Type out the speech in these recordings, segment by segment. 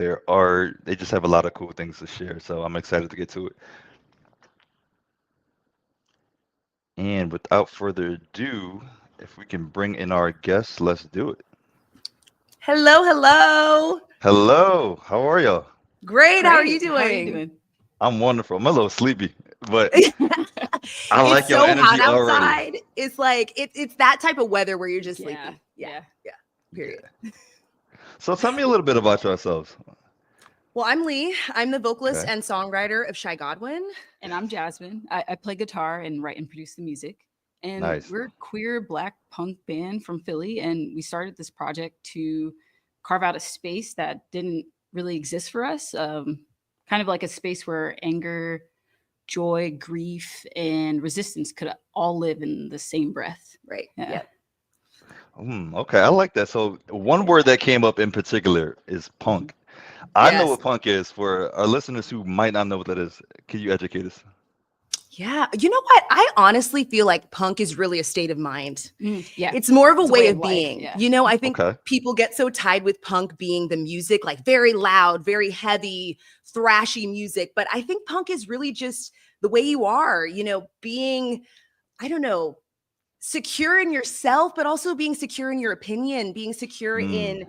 They just have a lot of cool things to share. So I'm excited to get to it. And without further ado, if we can bring in our guests, let's do it. Hello, hello. Hello, how are y'all? Great. How are you Great. How are you doing? doing? I'm wonderful. I'm a little sleepy, but I It's like your so hot energy already. outside. It's like it's that type of weather where you're just Yeah. sleepy. Yeah. Yeah. Yeah. Period. Yeah. So tell me a little bit about yourselves. Well, I'm Lee. I'm the vocalist Okay. and songwriter of ShyGodwin. And I'm Jasmine. I play guitar and write and produce the music. And Nice. we're a queer black punk band from Philly. And we started this project to carve out a space that didn't really exist for us. Kind of like a space where anger, joy, grief, and resistance could all live in the same breath. Right. Yeah. Yeah. Okay, I like that. So one word that came up in particular is Mhm. punk. I know Yes. what punk is. For our listeners who might not know what that is, can you educate us? Yeah. You know what? I honestly feel like punk is really a state of mind. Yeah. It's more of a It's way of life. being. Yeah. I think Okay. people get so tied with punk being the music, like very loud, very heavy, thrashy music. But I think punk is really just the way you are, being, I don't know, secure in yourself, but also being secure in your opinion, being secure Mm, in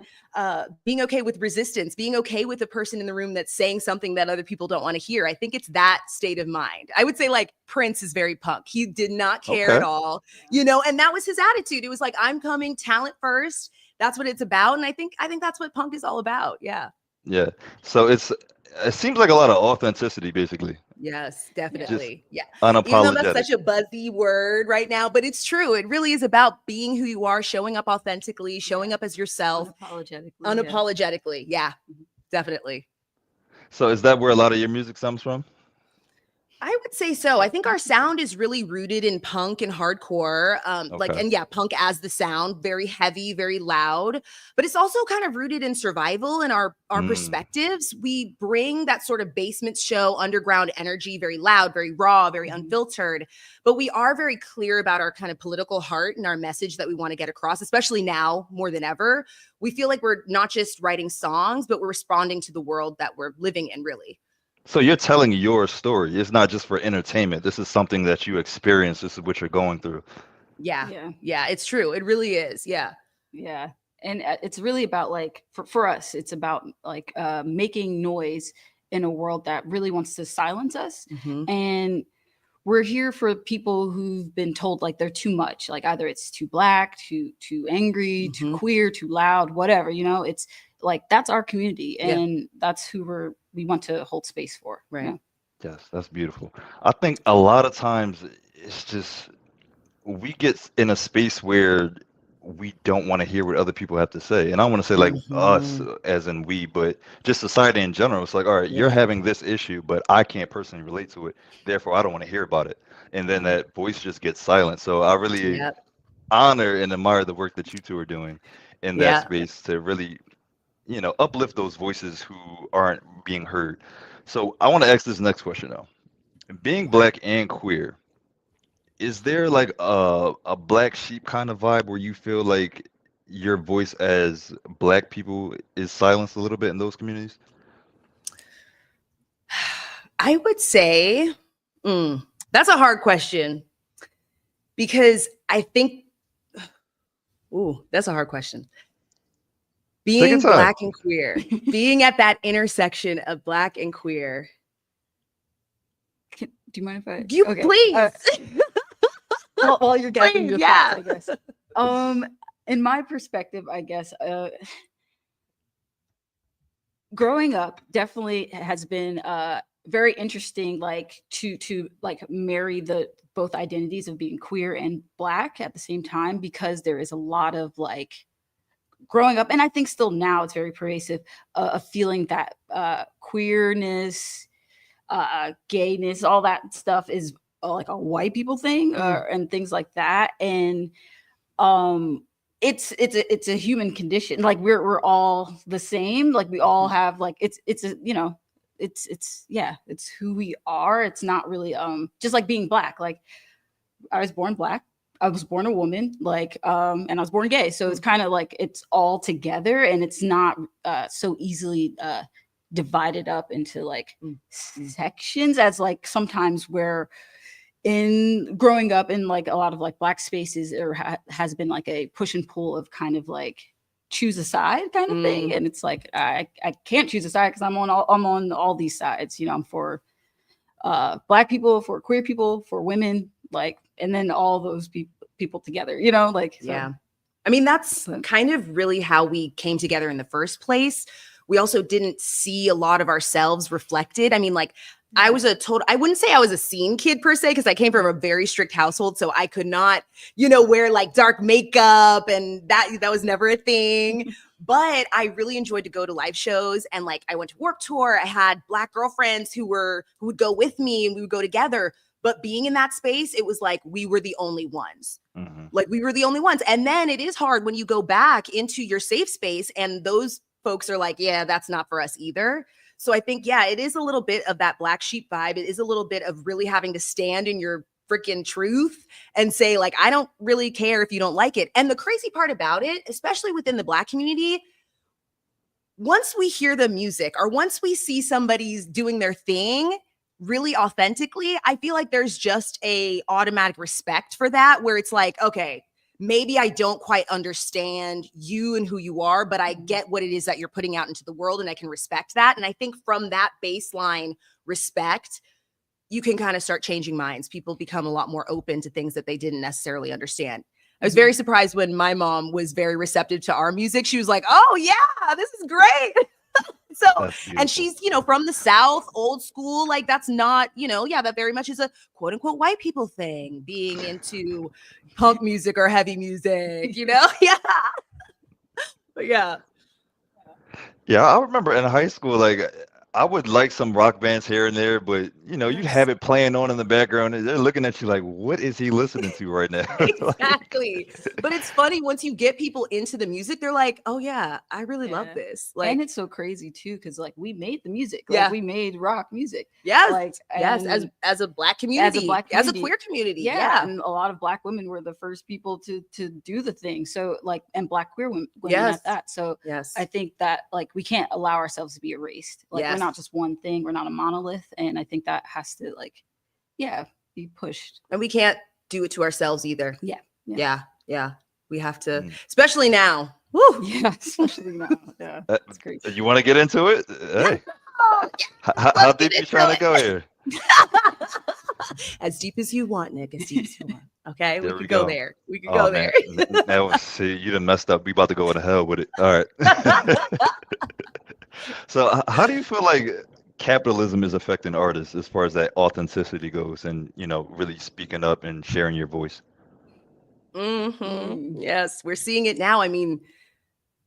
being okay with resistance, being okay with the person in the room that's saying something that other people don't want to hear. I think it's that state of mind. I would say like Prince is very punk. He did not care at okay. all, and that was his attitude. It was like, I'm coming talent first. That's what it's about. And I think that's what punk is all about. Yeah. Yeah. So it seems like a lot of authenticity, basically. Yes, Yeah. Just definitely. Yeah. Even though that's unapologetic. such a buzzy word right now, but it's true. It really is about being who you are, showing up authentically, showing Yeah. up as yourself, Unapologetically. Yeah. unapologetically. Yeah, Mhm. definitely. So is that where a lot of your music comes from? I would say so. I think our sound is really rooted in punk and hardcore. Okay. And yeah, punk as the sound, very heavy, very loud, but it's also kind of rooted in survival and our Mm, perspectives. We bring that sort of basement show underground energy, very loud, very raw, very Mhm. unfiltered. But we are very clear about our kind of political heart and our message that we want to get across, especially now more than ever. We feel like we're not just writing songs, but we're responding to the world that we're living in, really. so you're telling your story. It's not just for entertainment. This is something that you experience. This is what you're going through. Yeah. Yeah. Yeah, it's true. It really is. Yeah. Yeah. And it's really about like for us, it's about like making noise in a world that really wants to silence us. Mhm. And we're here for people who've been told like they're too much, like either it's too black, too angry, too Mhm. queer, too loud, whatever, it's like that's our community Yeah. and that's who we want to hold space for. Right. Yeah. Yes, that's beautiful. I think a lot of times it's just we get in a space where we don't want to hear what other people have to say. And I want to say like us Mhm. as in we, but just society in general. It's like, all right, you're Yeah. having this issue, but I can't personally relate to it. Therefore, I don't want to hear about it. And then Right. that voice just gets silent. So I really Yep. honor and admire the work that you two are doing in that Yeah. space to really, uplift those voices who aren't being heard. So I want to ask this next question though. Being black and queer, is there like a black sheep kind of vibe where you feel like your voice as black people is silenced a little bit in those communities? I would say that's a hard question because I think, that's a hard question. Take your Being time. black and queer, being at that intersection of black and queer. Do you mind if I You okay please. while you're gathering Please, your yeah. thoughts, I guess. um in my perspective, I guess growing up definitely has been very interesting, like to like marry the both identities of being queer and black at the same time, because there is a lot of like growing up, and I think still now it's very pervasive, a feeling that queerness, gayness, all that stuff is like a white people thing, and things like that. And um it's a human condition, like we're all the same, like we all have like it's a it's yeah, it's who we are. It's not really just like being black, like I was born black, I was born a woman, like and I was born gay, so it's kind of like it's all together, and it's not so easily divided up into like sections, as like sometimes where in growing up in like a lot of like Black spaces, there has been like a push and pull of kind of like choose a side kind of thing. And it's like, I can't choose a side because I'm on all these sides. You know, I'm for Black people, for queer people, for women, like, and then all those people together, you know, like, so. Yeah. I mean, that's kind of really how we came together in the first place. We also didn't see a lot of ourselves reflected. I mean, like, I wouldn't say I was a scene kid per se, because I came from a very strict household. So I could not, you know, wear like dark makeup, and that was never a thing. But I really enjoyed to go to live shows, and like I went to Warped Tour. I had Black girlfriends who would go with me, and we would go together. But being in that space, it was like we were the only ones. Like we were the only ones. And then it is hard when you go back into your safe space and those folks are like, yeah, that's not for us either. So I think, yeah, it is a little bit of that black sheep vibe. It is a little bit of really having to stand in your freaking truth and say, like, I don't really care if you don't like it. And the crazy part about it, especially within the Black community, once we hear the music or once we see somebody's doing their thing really authentically, I feel like there's just a automatic respect for that, where it's like, okay, maybe I don't quite understand you and who you are, but I get what it is that you're putting out into the world, and I can respect that. And I think from that baseline respect, you can kind of start changing minds. People become a lot more open to things that they didn't necessarily understand. I was very surprised when my mom was very receptive to our music. She was like, oh yeah, this is great. So, and she's, you know, from the South, old school, like that's not, you know, yeah, that very much is a quote unquote white people thing, being into punk music or heavy music, you know? Yeah. But yeah. Yeah, I remember in high school, like I would like some rock bands here and there, but you know, you have it playing on in the background, and they're looking at you like, "What is he listening to right now?" Exactly. But it's funny, once you get people into the music, they're like, "Oh yeah, I really love this." Like, and it's so crazy too, because like we made the music, like we made rock music. Yes, like yes, as a Black community, as a queer community. Yeah, and a lot of Black women were the first people to do the thing. So like, and Black queer women at that. So I think that like we can't allow ourselves to be erased. Like we're not just one thing. We're not a monolith, and I think that has to like, be pushed. And we can't do it to ourselves either. Yeah. We have to, Mm. especially now. Woo! Yeah, especially now. Yeah, that's great. You want to get into it? Hey, how deep you trying to go here? As deep as you want, Nick. As deep as you want. Okay, There we we could go go. there. We could Oh go man, there. now see, you done messed up. We about to go to hell with it. All right. So, how do you feel like capitalism is affecting artists as far as that authenticity goes, and you know, really speaking up and sharing your voice? Yes, we're seeing it now. I mean,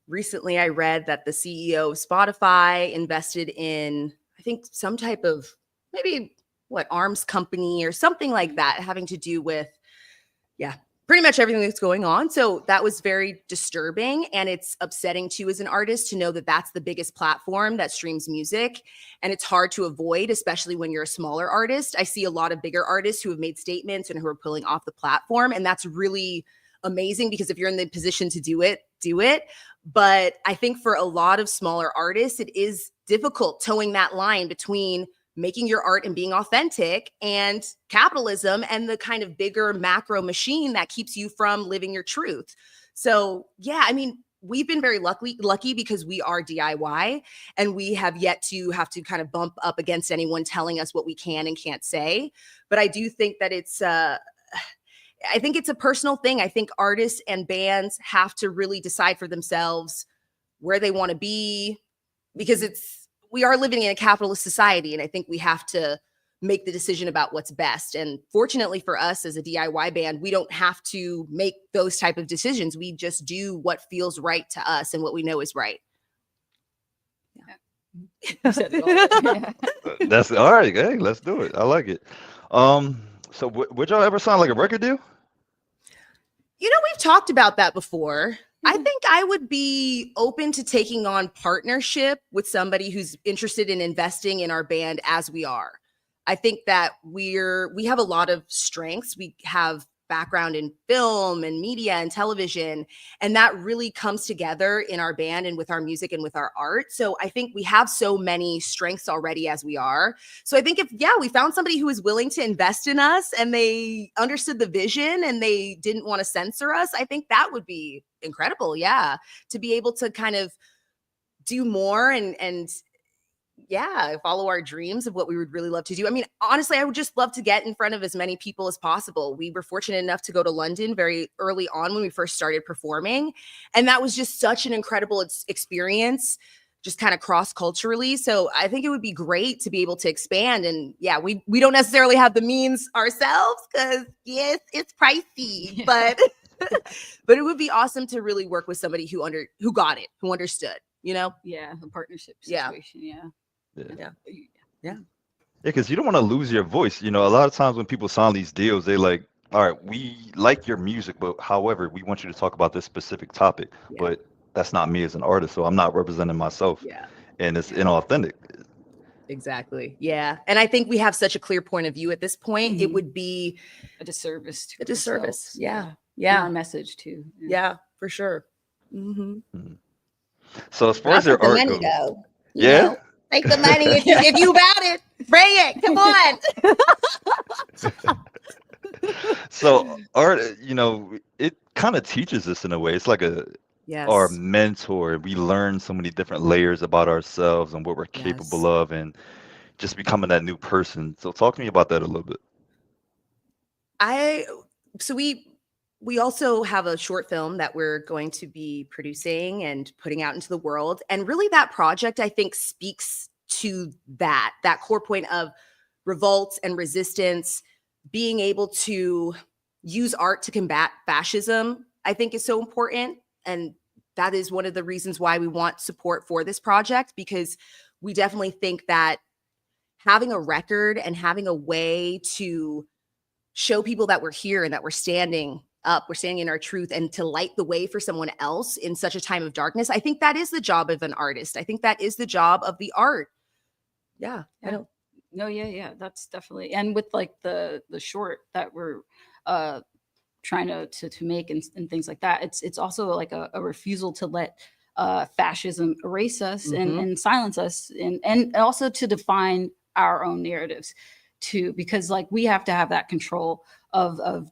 recently I read that the CEO of Spotify invested in, I think, some type of maybe arms company or something like that, having to do with, pretty much everything that's going on. So that was very disturbing, and it's upsetting too as an artist to know that that's the biggest platform that streams music, and it's hard to avoid, especially when you're a smaller artist. I see a lot of bigger artists who have made statements and who are pulling off the platform, and that's really amazing, because if you're in the position to do it, do it. But I think for a lot of smaller artists, it is difficult towing that line between making your art and being authentic and capitalism and the kind of bigger macro machine that keeps you from living your truth. So yeah, I mean, we've been very lucky because we are DIY, and we have yet to have to kind of bump up against anyone telling us what we can and can't say. But I do think that it's I think it's a personal thing. I think artists and bands have to really decide for themselves where they want to be, because we are living in a capitalist society, and I think we have to make the decision about what's best. And fortunately for us as a DIY band, we don't have to make those type of decisions. We just do what feels right to us and what we know is right. You said it all. That's all right. Hey, let's do it. I like it. So would y'all ever sign like a record deal? You know, we've talked about that before. I think I would be open to taking on partnership with somebody who's interested in investing in our band as we are. I think that we have a lot of strengths. We have background in film and media and television. And that really comes together in our band and with our music and with our art. So I think we have so many strengths already as we are. So I think if, we found somebody who was willing to invest in us and they understood the vision and they didn't want to censor us, I think that would be incredible. Yeah. To be able to kind of do more and follow our dreams of what we would really love to do. I mean, honestly, I would just love to get in front of as many people as possible. We were fortunate enough to go to London very early on when we first started performing. And that was just such an incredible experience, just kind of cross-culturally. So I think it would be great to be able to expand. And we don't necessarily have the means ourselves because it's pricey, but but it would be awesome to really work with somebody who got it, who understood, a partnership situation. Yeah, because you don't want to lose your voice. A lot of times when people sign these deals, they like, all right, we like your music, but however, we want you to talk about this specific topic. But that's not me as an artist, so I'm not representing myself. And it's inauthentic. Exactly. Yeah. And I think we have such a clear point of view at this point. It would be a disservice to ourselves. And our message too. Yeah, for sure. So as far as your art goes, you know, take the money if you about it, bring it. Come on. So art, it kind of teaches us in a way. It's like our mentor. We learn so many different layers about ourselves and what we're capable of, and just becoming that new person. So talk to me about that a little bit. We also have a short film that we're going to be producing and putting out into the world. And really that project, I think, speaks to that core point of revolt and resistance, being able to use art to combat fascism, I think is so important. And that is one of the reasons why we want support for this project, because we definitely think that having a record and having a way to show people that we're here and that we're standing up, we're standing in our truth, and to light the way for someone else in such a time of darkness, I think that is the job of an artist. I think that is the job of the art. I don't. No, that's definitely. And with like the short that we're trying to make and things like that, it's also like a refusal to let fascism erase us and silence us, and also to define our own narratives too, because like we have to have that control of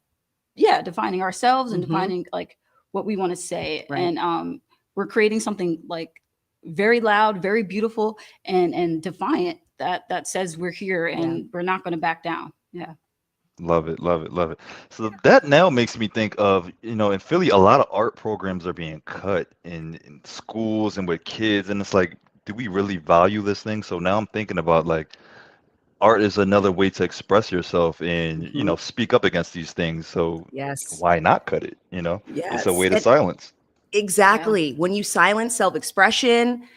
defining ourselves and defining like what we want to say. And we're creating something like very loud, very beautiful, and defiant that says we're here and we're not going to back down. Love it. So that now makes me think of, in Philly, a lot of art programs are being cut in schools and with kids, and it's like, do we really value this thing? So now I'm thinking about like, art is another way to express yourself and speak up against these things. So why not cut it? It's a way to silence. Exactly. When you silence self-expression,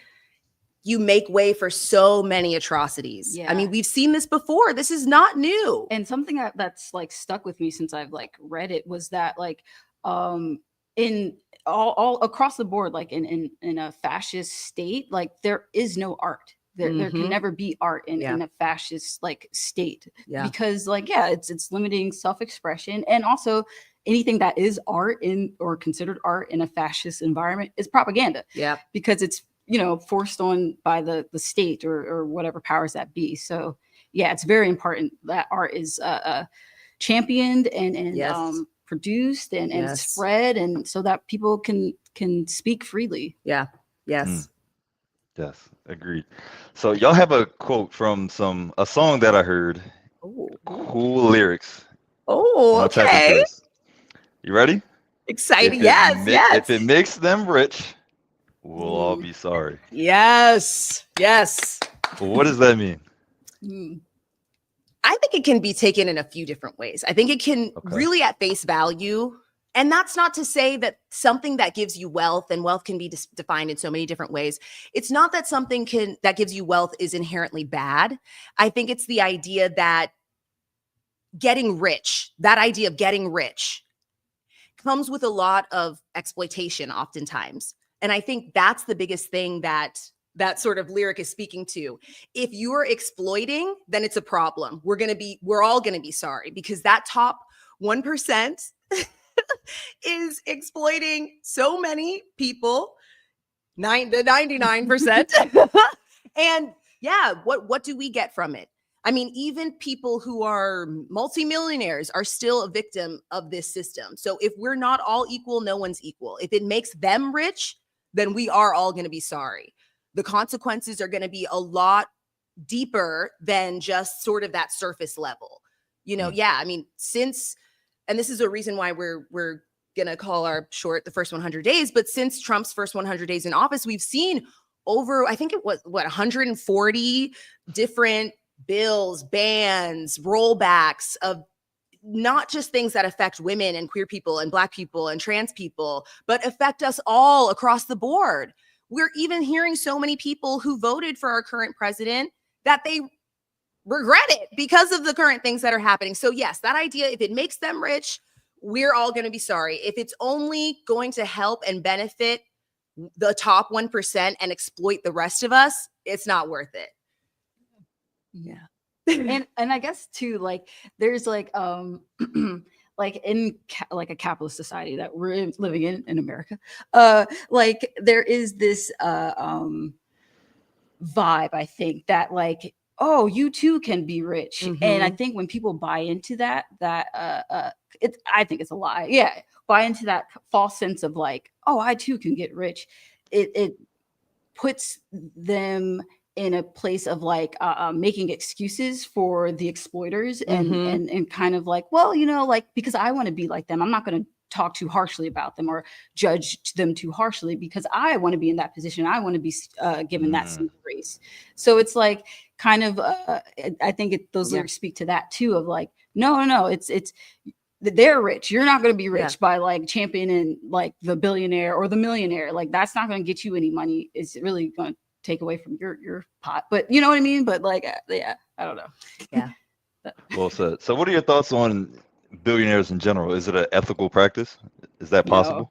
you make way for so many atrocities. I mean, we've seen this before. This is not new. And something that's like stuck with me since I've like read it was that like in all across the board, like in a fascist state, like there is no art. There can never be art in a fascist like state, because like it's limiting self-expression, and also anything that is art or considered art in a fascist environment is propaganda. Because it's forced on by the state or whatever powers that be. So it's very important that art is championed and produced and spread, and so that people can speak freely. Yes, agreed. So y'all have a quote from a song that I heard. Cool lyrics. Okay. You ready? Exciting. If it makes them rich, we'll all be sorry. Yes. Well, what does that mean? I think it can be taken in a few different ways. I think it can really at face value. And that's not to say that something that gives you wealth, and wealth can be defined in so many different ways. It's not that something that gives you wealth is inherently bad. I think it's the idea that that idea of getting rich comes with a lot of exploitation oftentimes. And I think that's the biggest thing that sort of lyric is speaking to. If you are exploiting, then it's a problem. We're all going to be sorry, because that top 1% is exploiting so many people, the 99%. And yeah, what do we get from it? I mean, even people who are multimillionaires are still a victim of this system. So if we're not all equal, no one's equal. If it makes them rich, then we are all going to be sorry. The consequences are going to be a lot deeper than just sort of that surface level. Yeah, I mean, and this is a reason why we're going to call our short the first 100 days, but since Trump's first 100 days in office, we've seen over, I think it was 140 different bills, bans, rollbacks of not just things that affect women and queer people and Black people and trans people, but affect us all across the board. We're even hearing so many people who voted for our current president that they regret it because of the current things that are happening. So yes, that idea, if it makes them rich, we're all going to be sorry. If it's only going to help and benefit the top 1% and exploit the rest of us, it's not worth it. Yeah. and I guess too, like there's like like in like a capitalist society that we're living in America, like there is this vibe, I think, that like, oh, you too can be rich. And I think when people buy into that I think it's a lie. Yeah, buy into that false sense of like, oh, I too can get rich. It puts them in a place of like making excuses for the exploiters and kind of like, well, like, because I want to be like them, I'm not going to talk too harshly about them or judge them too harshly because I want to be in that position. I want to be given that same grace. So it's like kind of, I think those lyrics speak to that too, of like, no, it's they're rich. You're not going to be rich by like championing like the billionaire or the millionaire. Like that's not going to get you any money. It's really going to take away from your pot. But you know what I mean? But like, yeah, I don't know. Yeah. Well said. So what are your thoughts on billionaires in general? Is it an ethical practice? Is that possible?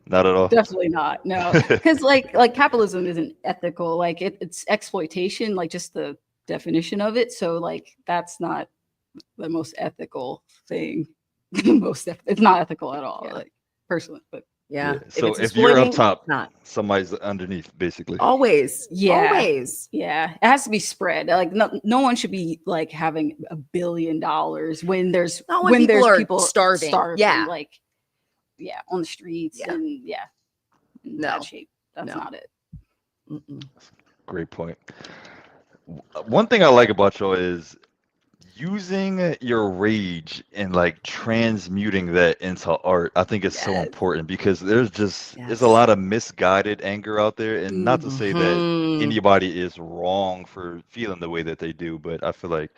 No, not at all. Definitely not. No, because like capitalism isn't ethical. Like it's exploitation, like just the definition of it. So like that's not the most ethical thing. It's not ethical at all. Like personally, but yeah. So if you're up top, somebody's underneath, basically. Always. Yeah. Always. Yeah. It has to be spread. Like no one should be like having $1 billion when there's people starving. Yeah. Like on the streets and in bad shape. That's not it. Great point. One thing I like about y'all is using your rage and like transmuting that into art. I think it's so important because there's a lot of misguided anger out there, and not to say that anybody is wrong for feeling the way that they do, but I feel like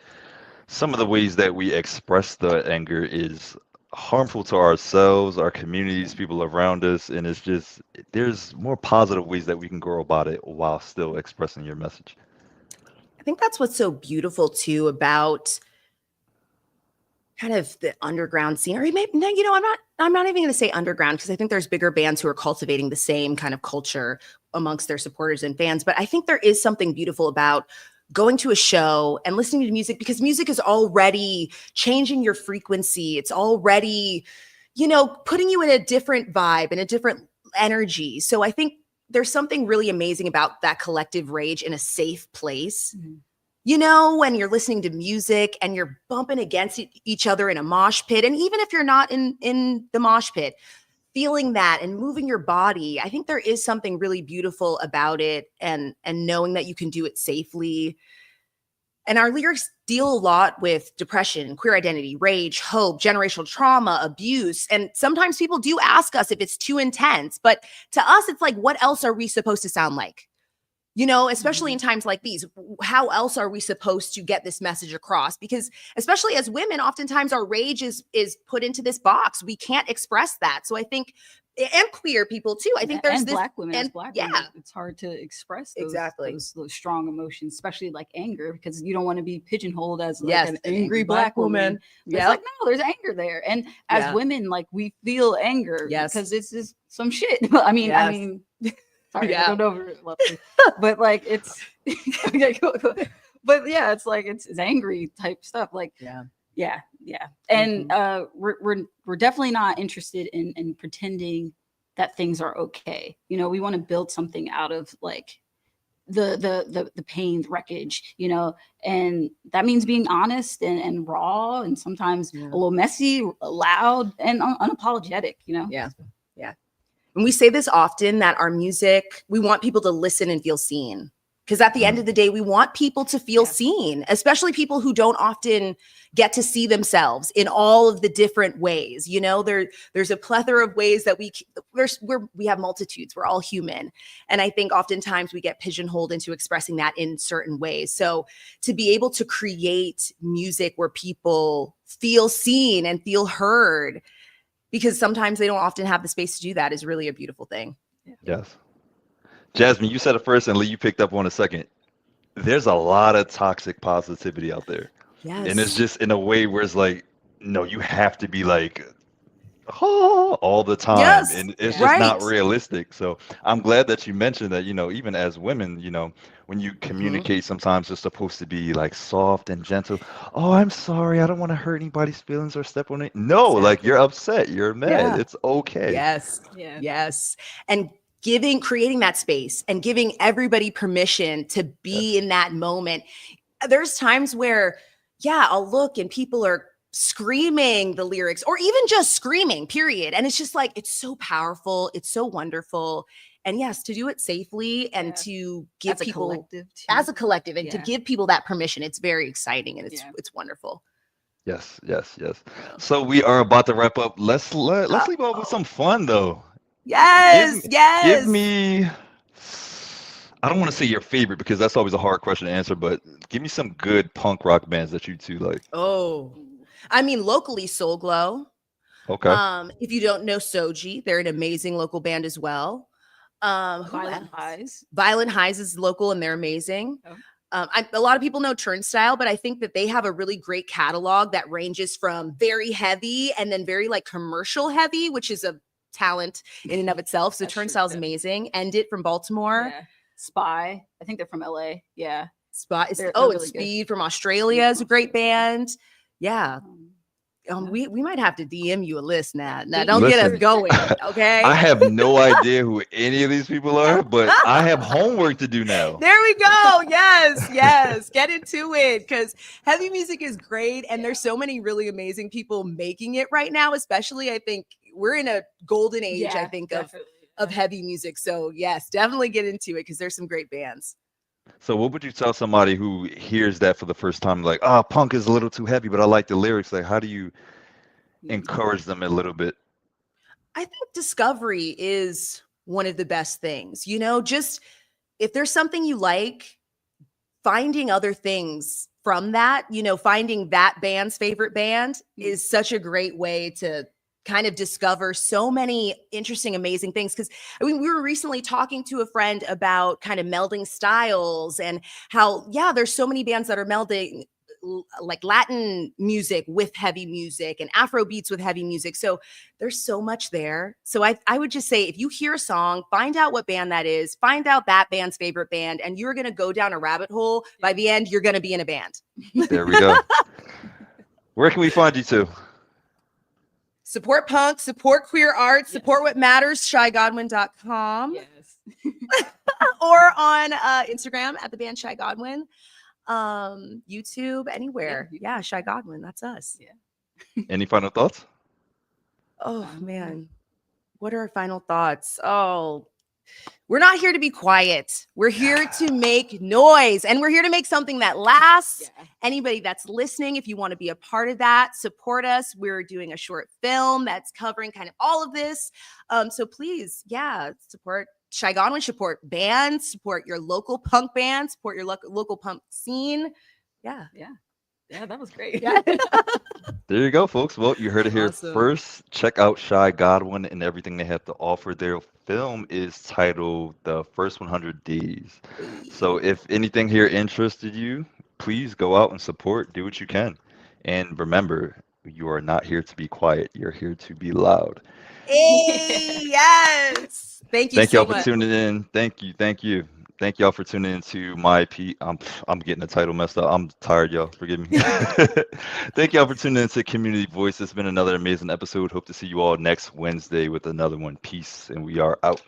some of the ways that we express the anger is harmful to ourselves, our communities, people around us, and it's just there's more positive ways that we can go about it while still expressing your message. I think that's what's so beautiful too about kind of the underground scene, or maybe no, I'm not even going to say underground because I think there's bigger bands who are cultivating the same kind of culture amongst their supporters and fans. But I think there is something beautiful about going to a show and listening to music, because music is already changing your frequency. It's already, putting you in a different vibe and a different energy. So I think there's something really amazing about that collective rage in a safe place. When you're listening to music and you're bumping against each other in a mosh pit. And even if you're not in the mosh pit, feeling that and moving your body, I think there is something really beautiful about it, and knowing that you can do it safely. And our lyrics deal a lot with depression, queer identity, rage, hope, generational trauma, abuse. And sometimes people do ask us if it's too intense, but to us, it's like, what else are we supposed to sound like? Especially in times like these, how else are we supposed to get this message across? Because especially as women, oftentimes our rage is put into this box. We can't express that. So I think, and queer people too, I think there's this, Black women, and Black women, it's hard to express those strong emotions, especially like anger, because you don't want to be pigeonholed as like an angry Black woman. It's like, no, there's anger there. And as women, like we feel anger because this is some shit. I mean, sorry, I don't know if it loves me. But like it's okay, cool. But yeah, it's like it's angry type stuff. Like Yeah. And Mhm. we're definitely not interested in pretending that things are okay. You know, we want to build something out of like the pain, the wreckage, you know, and that means being honest and raw and sometimes Yeah. a little messy, loud, and unapologetic, you know. Yeah. Yeah. And we say this often that our music, we want people to listen and feel seen. Because at the end of the day, we want people to feel Yes. seen, especially people who don't often get to see themselves in all of the different ways. You know, there's a plethora of ways that we have multitudes. We're all human, and I think oftentimes we get pigeonholed into expressing that in certain ways. So to be able to create music where people feel seen and feel heard, because sometimes they don't often have the space to do that, is really a beautiful thing. Yes. Jasmine, you said it first, and Lee, you picked up on a second. There's a lot of toxic positivity out there. And it's Yes. just in a way where it's like, no, you have to be like, oh, all the time. Yes. And it's just not Right. realistic. So I'm glad that you mentioned that, even as women, when you Mhm. communicate, sometimes it's supposed to be like soft and gentle. Oh, I'm sorry. I don't want to hurt anybody's feelings or step on it. No, like you're Exactly. upset. You're mad. Yeah. It's okay. Yes. Yeah. Yes. And creating that space and giving everybody permission to be Yes. in that moment. There's times where, yeah, I'll look and people are screaming the lyrics or even just screaming, period. And it's just like, it's so powerful. It's so wonderful. And yes, to do it safely and Yeah. to give As a people collective too. as a collective and to Yeah. give people that permission, it's very exciting and Yeah. it's wonderful. Yes, yes, yes. So, So we are about to wrap up. Let's leave off with oh, some fun though. Give yes, me give yes. me I don't want to say your favorite because that's always a hard question to answer, but give me some good punk rock bands that you two like. Oh, Ooh. I mean, locally, Soul Glow. Okay. If you don't know Soji, they're an amazing local band as well. Who Violent else? Highs. Violent Highs is local and they're amazing. Oh. A lot of people know Turnstile, but I think that they have a really great catalog that ranges from very heavy and then very like commercial heavy, which is a talent in and of itself. So That's true. Turnstile is Yeah. amazing. End It from Baltimore. Yeah. Spy. I think they're from LA. Yeah. It's Really good. Speed from Speed Australia is from a great Australia. band. Yeah. Yeah. We might have to DM you a list, Nat. Now, Please don't get us Listen, do. going, I okay? have no idea who any of these people are, but I have homework to do now. There we go. Yes, yes. Get into it because heavy music is great. And Yeah. there's so many really amazing people making it right now, especially I think we're in a golden age, I Yeah. think, Definitely. of heavy music. So yes, definitely get into it because there's some great bands. So what would you tell somebody who hears that for the first time, like, oh, punk is a little too heavy, but I like the lyrics. Like, how do you Mm. encourage them a little bit? I think discovery is one of the best things, just if there's something you like, finding other things from that, finding that band's favorite band Mm. is such a great way to kind of discover so many interesting, amazing things. Because I mean, we were recently talking to a friend about kind of melding styles and how, yeah, there's so many bands that are melding like Latin music with heavy music and Afro beats with heavy music. So there's so much there. So I would just say if you hear a song, find out what band that is, find out that band's favorite band, and you're going to go down a rabbit hole. By the end, you're going to be in a band. There we go. Where can we find you two? Support punk, support queer art, Yes. support what matters, ShyGodwin.com Yes. or on Instagram at the band Shy Godwin, YouTube, anywhere. Yeah, Shy Godwin, that's us. Yeah. Any final thoughts? Oh man, what are our final thoughts? Oh, we're not here to be quiet. We're here to make noise and we're here to make something that lasts. Yeah. Anybody that's listening, if you want to be a part of that, support us. We're doing a short film that's covering kind of all of this. So please, yeah, support Shy Godwin, support bands, support your local punk band, support your local punk scene. Yeah. Yeah, that was great. Yeah. There you go, folks. Well, you heard it here Awesome. first. Check out Shy Godwin and everything they have to offer. Their film is titled The First 100 Days. So if anything here interested you, please go out and support. Do what you can. And remember, you are not here to be quiet. You're here to be loud. Hey, yes. Thank you Thank so y'all for much. tuning in. Thank you. Thank you. Thank y'all for tuning into my P. I'm getting the title messed up. I'm tired, y'all. Forgive me. Thank y'all for tuning into Community Voice. It's been another amazing episode. Hope to see you all next Wednesday with another one. Peace, and we are out.